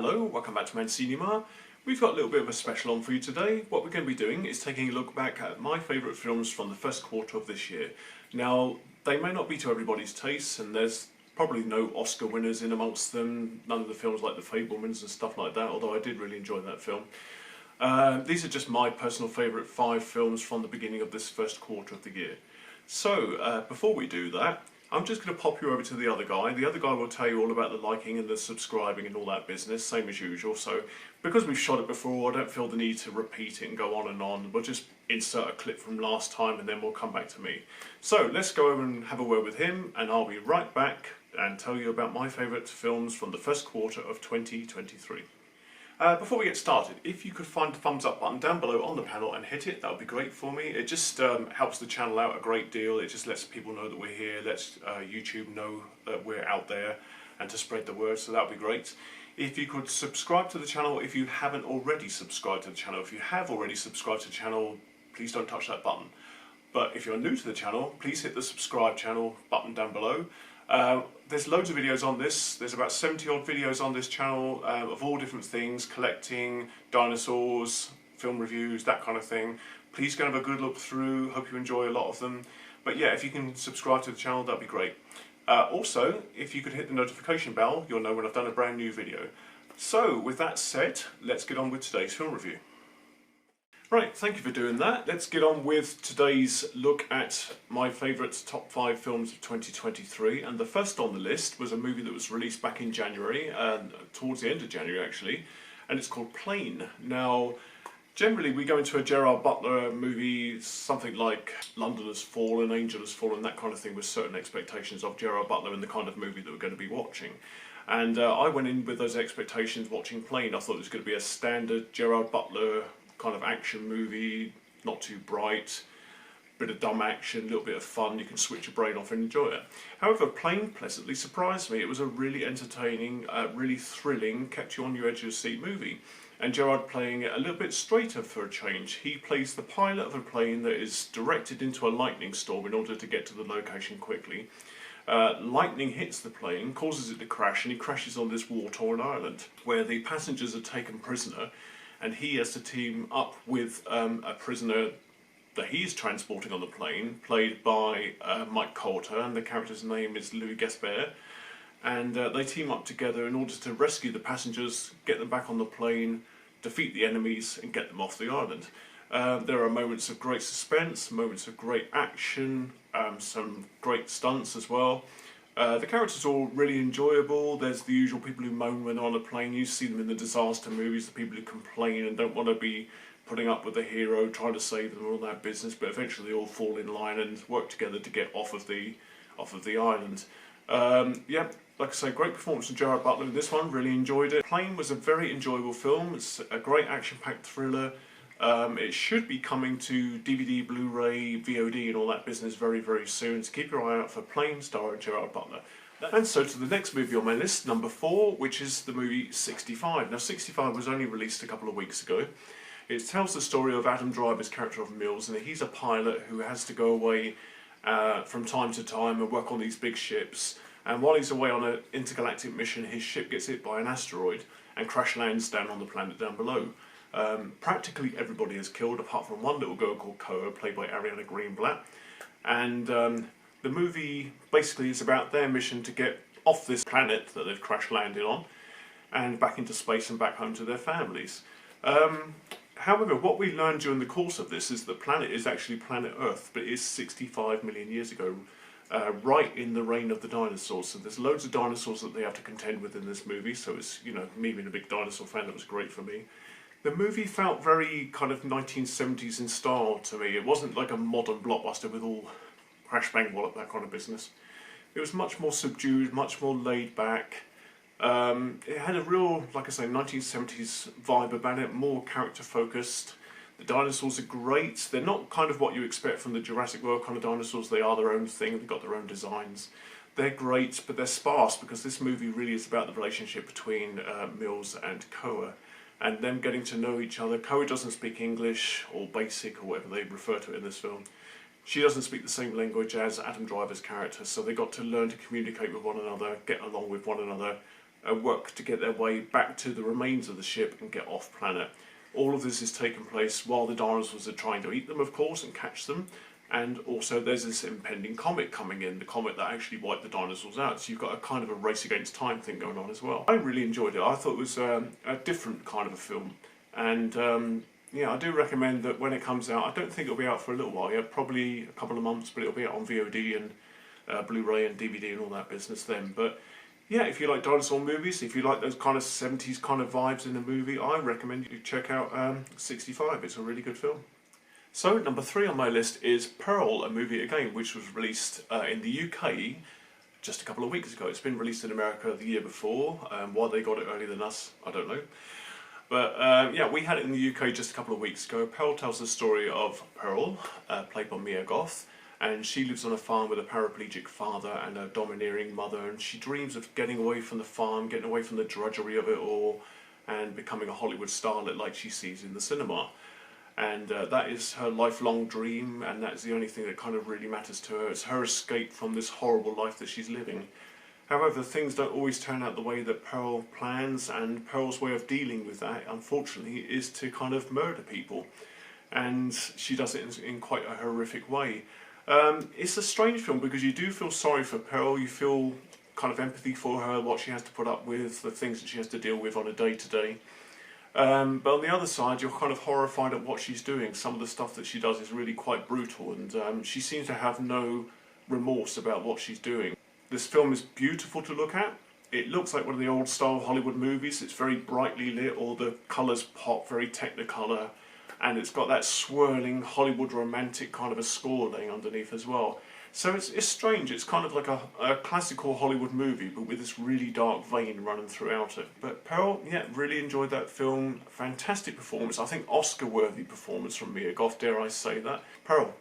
Hello, welcome back to Mancinima. We've got a little bit of a special on for you today. What we're going to be doing is taking a look back at my favourite films from the first quarter of this year. Now, they may not be to everybody's taste, and there's probably no Oscar winners in amongst them, none of the films like The Fabelmans and stuff like that, although I did really enjoy that film. These are just my personal favourite 5 films from the beginning of this first quarter of the year. So, before we do that, I'm just going to pop you over to the other guy. The other guy will tell you all about the liking and the subscribing and all that business, same as usual. So, because we've shot it before, I don't feel the need to repeat it and go on and on. We'll just insert a clip from last time and then we'll come back to me. So, let's go over and have a word with him, and I'll be right back and tell you about my favourite films from the first quarter of 2023. Before we get started, if you could find the thumbs up button down below on the panel and hit it, that would be great for me. It just helps the channel out a great deal. It just lets people know that we're here, lets YouTube know that we're out there, and to spread the word, so that would be great. If you could subscribe to the channel if you haven't already subscribed to the channel. If you have already subscribed to the channel, please don't touch that button. But if you're new to the channel, please hit the subscribe channel button down below. There's loads of videos on this. There's about 70 odd videos on this channel of all different things, collecting, dinosaurs, film reviews, that kind of thing. Please go and have a good look through. Hope you enjoy a lot of them. But yeah, if you can subscribe to the channel, that'd be great. Also, if you could hit the notification bell, you'll know when I've done a brand new video. So, with that said, let's get on with today's film review. Right, thank you for doing that. Let's get on with today's look at my favourite top 5 films of 2023. And the first on the list was a movie that was released back in January, towards the end of January actually, and it's called Plane. Now, generally we go into a Gerard Butler movie, something like London Has Fallen, Angel Has Fallen, that kind of thing, with certain expectations of Gerard Butler and the kind of movie that we're going to be watching. And I went in with those expectations watching Plane. I thought it was going to be a standard Gerard Butler kind of action movie, not too bright, bit of dumb action, a little bit of fun, you can switch your brain off and enjoy it. However, Plane pleasantly surprised me. It was a really entertaining, really thrilling, kept you on your edge of your seat movie. And Gerard playing it a little bit straighter for a change. He plays the pilot of a plane that is directed into a lightning storm in order to get to the location quickly. Lightning hits the plane, causes it to crash, and he crashes on this war-torn island where the passengers are taken prisoner, and he has to team up with a prisoner that he's transporting on the plane, played by Mike Coulter, and the character's name is Louis Gaspard. And they team up together in order to rescue the passengers, get them back on the plane, defeat the enemies, and get them off the island. There are moments of great suspense, moments of great action, some great stunts as well. The characters are all really enjoyable. There's the usual people who moan when they're on a plane. You see them in the disaster movies, the people who complain and don't want to be putting up with the hero, trying to save them, all that business, but eventually they all fall in line and work together to get off of the island. Yeah, like I say, great performance from Gerard Butler in this one, really enjoyed it. Plane was a very enjoyable film. It's a great action-packed thriller. It should be coming to DVD, Blu-ray, VOD and all that business very, very soon, so keep your eye out for Plane starring Gerard Butler. And so to the next movie on my list, number 4, which is the movie 65. Now 65 was only released a couple of weeks ago. It tells the story of Adam Driver's character of Mills, and he's a pilot who has to go away from time to time and work on these big ships. And while he's away on an intergalactic mission, his ship gets hit by an asteroid and crash lands down on the planet down below. Practically everybody is killed apart from one little girl called Koa, played by Ariana Greenblatt. And the movie basically is about their mission to get off this planet that they've crash landed on and back into space and back home to their families. However, what we learned during the course of this is the planet is actually planet Earth, but it is 65 million years ago, right in the reign of the dinosaurs. So there's loads of dinosaurs that they have to contend with in this movie, so it's, you know, me being a big dinosaur fan, that was great for me. The movie felt very kind of 1970s in style to me. It wasn't like a modern blockbuster with all crash bang wallop, that kind of business. It was much more subdued, much more laid back. It had a real, like I say, 1970s vibe about it, more character focused. The dinosaurs are great. They're not kind of what you expect from the Jurassic World kind of dinosaurs. They are their own thing. They've got their own designs. They're great, but they're sparse because this movie really is about the relationship between Mills and Koa, and them getting to know each other. Koa doesn't speak English, or basic, or whatever they refer to it in this film. She doesn't speak the same language as Adam Driver's character, so they got to learn to communicate with one another, get along with one another, work to get their way back to the remains of the ship and get off planet. All of this is taking place while the dinosaurs are trying to eat them, of course, and catch them. And also there's this impending comet coming in, the comet that actually wiped the dinosaurs out. So you've got a kind of a race against time thing going on as well. I really enjoyed it. I thought it was a different kind of a film. And yeah, I do recommend that when it comes out, I don't think it'll be out for a little while yet, probably a couple of months, but it'll be out on VOD and Blu-ray and DVD and all that business then. But yeah, if you like dinosaur movies, if you like those kind of 70s kind of vibes in the movie, I recommend you check out 65. It's a really good film. So, number 3 on my list is Pearl, a movie again, which was released in the UK just a couple of weeks ago. It's been released in America the year before. Why they got it earlier than us, I don't know. But yeah, we had it in the UK just a couple of weeks ago. Pearl tells the story of Pearl, played by Mia Goth. And she lives on a farm with a paraplegic father and a domineering mother, and she dreams of getting away from the farm, getting away from the drudgery of it all, and becoming a Hollywood starlet like she sees in the cinema. And that is her lifelong dream, and that's the only thing that kind of really matters to her. It's her escape from this horrible life that she's living. However, things don't always turn out the way that Pearl plans, and Pearl's way of dealing with that, unfortunately, is to kind of murder people. And she does it in quite a horrific way. It's a strange film because you do feel sorry for Pearl, you feel kind of empathy for her, what she has to put up with, the things that she has to deal with on a day-to-day. But on the other side, you're kind of horrified at what she's doing. Some of the stuff that she does is really quite brutal, and she seems to have no remorse about what she's doing. This film is beautiful to look at. It looks like one of the old style Hollywood movies. It's very brightly lit, all the colours pop, very technicolor. And it's got that swirling Hollywood romantic kind of a score laying underneath as well. So it's strange, it's kind of like a classical Hollywood movie, but with this really dark vein running throughout it. But Pearl, yeah, really enjoyed that film. Fantastic performance, I think Oscar-worthy performance from Mia Goth, dare I say that. Pearl,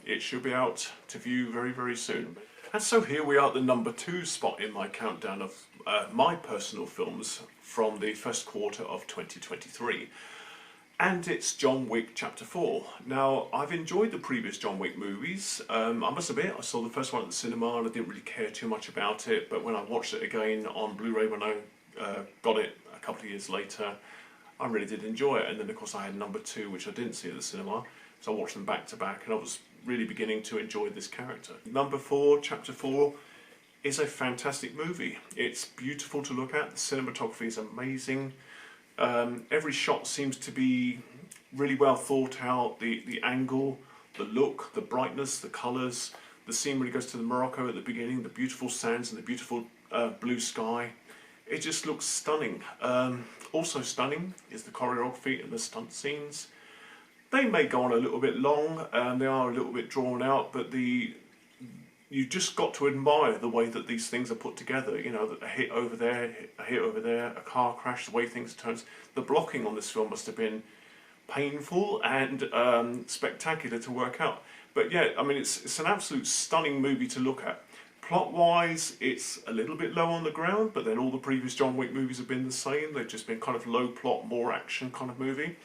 it should be out to view very, very soon. And so here we are at the number 2 spot in my countdown of my personal films from the first quarter of 2023. And it's John Wick Chapter 4. Now, I've enjoyed the previous John Wick movies. I must admit, I saw the first one at the cinema and I didn't really care too much about it, but when I watched it again on Blu-ray when I got it a couple of years later, I really did enjoy it. And then of course I had number 2, which I didn't see at the cinema, so I watched them back to back and I was really beginning to enjoy this character. Number 4, Chapter 4, is a fantastic movie. It's beautiful to look at, the cinematography is amazing. Every shot seems to be really well thought out, the angle, the look, the brightness, the colours. The scene when he goes to the Morocco at the beginning, the beautiful sands and the beautiful blue sky. It just looks stunning. Also stunning is the choreography and the stunt scenes. They may go on a little bit long, they are a little bit drawn out, but you just got to admire the way that these things are put together. You know, a hit over there, a hit over there, a car crash, the way things turn. The blocking on this film must have been painful and spectacular to work out. But yeah, I mean, it's an absolute stunning movie to look at. Plot-wise, it's a little bit low on the ground, but then all the previous John Wick movies have been the same. They've just been kind of low plot, more action kind of movie.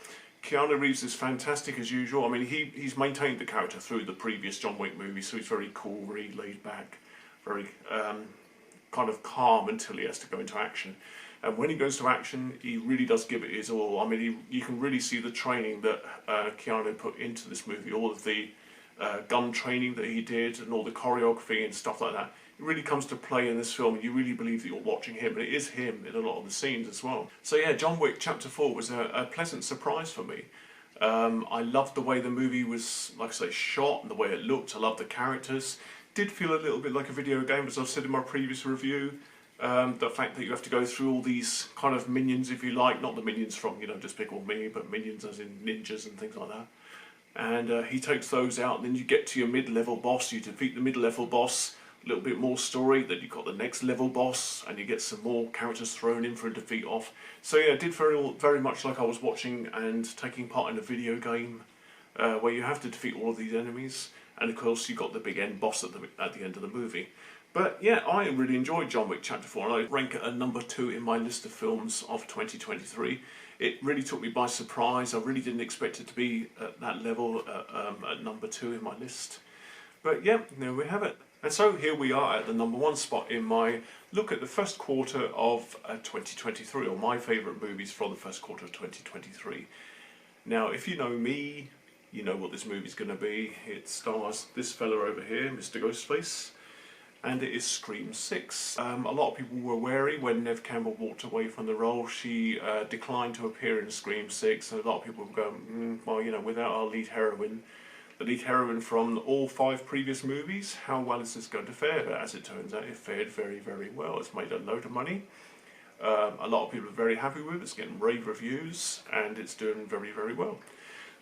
Keanu Reeves is fantastic as usual. I mean, he's maintained the character through the previous John Wick movies, so he's very cool, very laid back, very kind of calm until he has to go into action. And when he goes to action, he really does give it his all. I mean, you can really see the training that Keanu put into this movie, all of the gun training that he did and all the choreography and stuff like that. It really comes to play in this film and you really believe that you're watching him, and it is him in a lot of the scenes as well. So yeah, John Wick Chapter 4 was a pleasant surprise for me. I loved the way the movie was, like I say, shot and the way it looked. I loved the characters. Did feel a little bit like a video game, as I've said in my previous review. The fact that you have to go through all these kind of minions, if you like, not the minions from, you know, Despicable Me, but minions as in ninjas and things like that. And he takes those out, and then you get to your mid-level boss, you defeat the mid-level boss, a little bit more story, then you've got the next level boss, and you get some more characters thrown in for a defeat off. So yeah, it did very much like I was watching and taking part in a video game, where you have to defeat all of these enemies, and of course you got the big end boss at the end of the movie. But yeah, I really enjoyed John Wick Chapter 4, and I rank it at number 2 in my list of films of 2023. It really took me by surprise. I really didn't expect it to be at that level, at number 2 in my list. But yeah, there we have it. And so here we are at the #1 spot in my look at the first quarter of 2023, or my favourite movies from the first quarter of 2023. Now, if you know me, you know what this movie's going to be. It stars this fella over here, Mr. Ghostface, and it is Scream 6. A lot of people were wary when Neve Campbell walked away from the role. She declined to appear in Scream 6, and a lot of people were going, well, you know, without our lead heroine, the lead heroine from all 5 previous movies, how well is this going to fare? But as it turns out, it fared very, very well. It's made a load of money. A lot of people are very happy with it. It's getting rave reviews, and it's doing very, very well.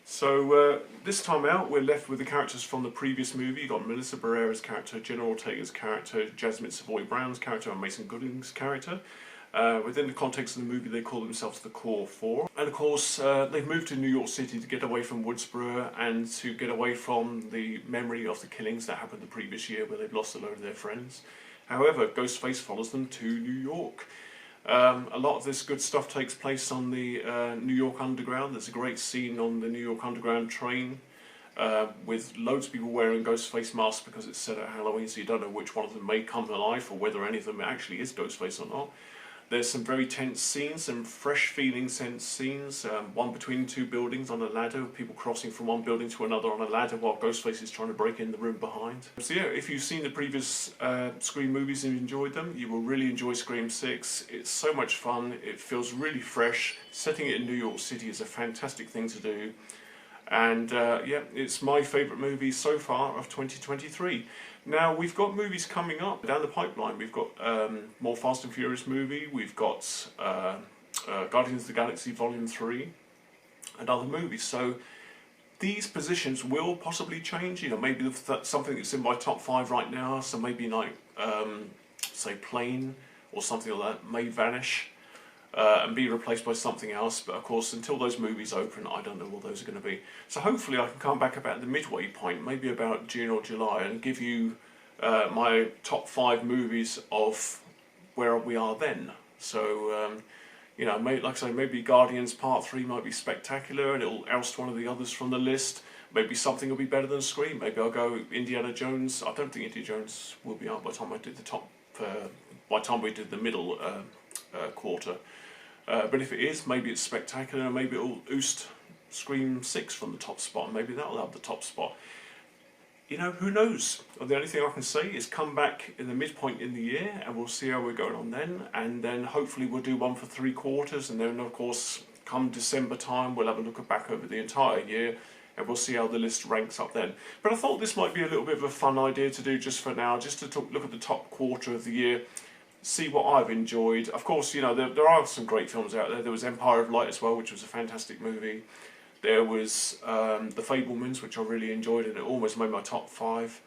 So this time out, we're left with the characters from the previous movie. You've got Melissa Barrera's character, Jenna Ortega's character, Jasmine Savoy Brown's character, and Mason Gooding's character. Within the context of the movie, they call themselves the Core Four. And of course, they've moved to New York City to get away from Woodsboro and to get away from the memory of the killings that happened the previous year where they've lost a load of their friends. However, Ghostface follows them to New York. A lot of this good stuff takes place on the New York Underground. There's a great scene on the New York Underground train with loads of people wearing Ghostface masks because it's set at Halloween, so you don't know which one of them may come to life or whether any of them actually is Ghostface or not. There's some very tense scenes, some fresh feeling tense scenes, one between 2 buildings on a ladder, people crossing from one building to another on a ladder while Ghostface is trying to break in the room behind. So yeah, if you've seen the previous Scream movies and enjoyed them, you will really enjoy Scream 6. It's so much fun, it feels really fresh. Setting it in New York City is a fantastic thing to do. And yeah, it's my favourite movie so far of 2023. Now, we've got movies coming up down the pipeline. We've got more Fast and Furious movie, we've got Guardians of the Galaxy Volume 3, and other movies. So these positions will possibly change. You know, maybe something that's in my top 5 right now, so maybe like, say, Plane or something like that, may vanish. And be replaced by something else, but of course until those movies open I don't know what those are going to be. So hopefully I can come back about the midway point, maybe about June or July, and give you my top 5 movies of where we are then. So you know, like I say, maybe Guardians Part 3 might be spectacular and it'll oust one of the others from the list. Maybe something will be better than Scream. Maybe I'll go Indiana Jones. I don't think Indiana Jones will be out by the time I did the top by the time we did the middle quarter. But if it is, maybe it's spectacular, maybe it'll oost Scream 6 from the top spot, and maybe that'll have the top spot. You know, who knows? The only thing I can say is come back in the midpoint in the year and we'll see how we're going on then, and then hopefully we'll do one for 3 quarters, and then of course come December time we'll have a look back over the entire year and we'll see how the list ranks up then. But I thought this might be a little bit of a fun idea to do just for now, just to look at the top quarter of the year, see what I've enjoyed. Of course, you know, there are some great films out there. There was Empire of Light as well, which was a fantastic movie. There was The Fabelmans, which I really enjoyed, and it almost made my top 5.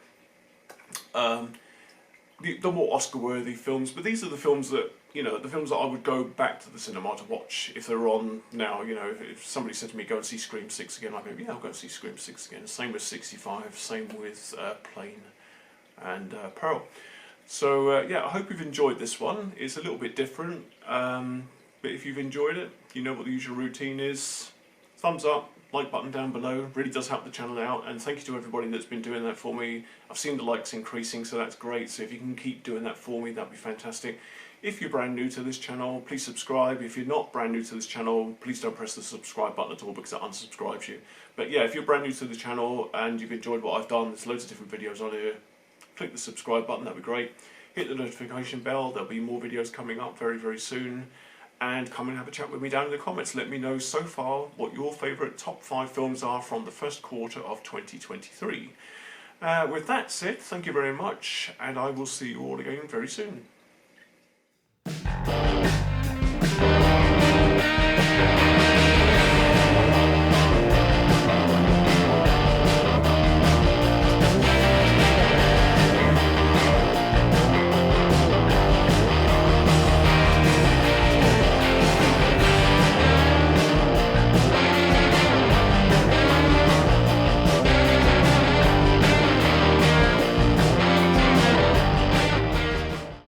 The more Oscar-worthy films, but these are the films that, you know, the films that I would go back to the cinema to watch if they're on now. You know, if somebody said to me, go and see Scream 6 again, I'd go, yeah, I'll go and see Scream 6 again. Same with 65, same with Plane and Pearl. So yeah, I hope you've enjoyed this one. It's a little bit different, but if you've enjoyed it, you know what the usual routine is. Thumbs up, like button down below, really does help the channel out, and thank you to everybody that's been doing that for me. I've seen the likes increasing, so that's great, so if you can keep doing that for me, that'd be fantastic. If you're brand new to this channel, please subscribe. If you're not brand new to this channel, please don't press the subscribe button at all because it unsubscribes you. But yeah, if you're brand new to the channel and you've enjoyed what I've done, there's loads of different videos on here. Click the subscribe button, that'd be great. Hit the notification bell, there'll be more videos coming up very, very soon. And come and have a chat with me down in the comments. Let me know so far what your favourite top 5 films are from the first quarter of 2023. With that said, thank you very much, and I will see you all again very soon.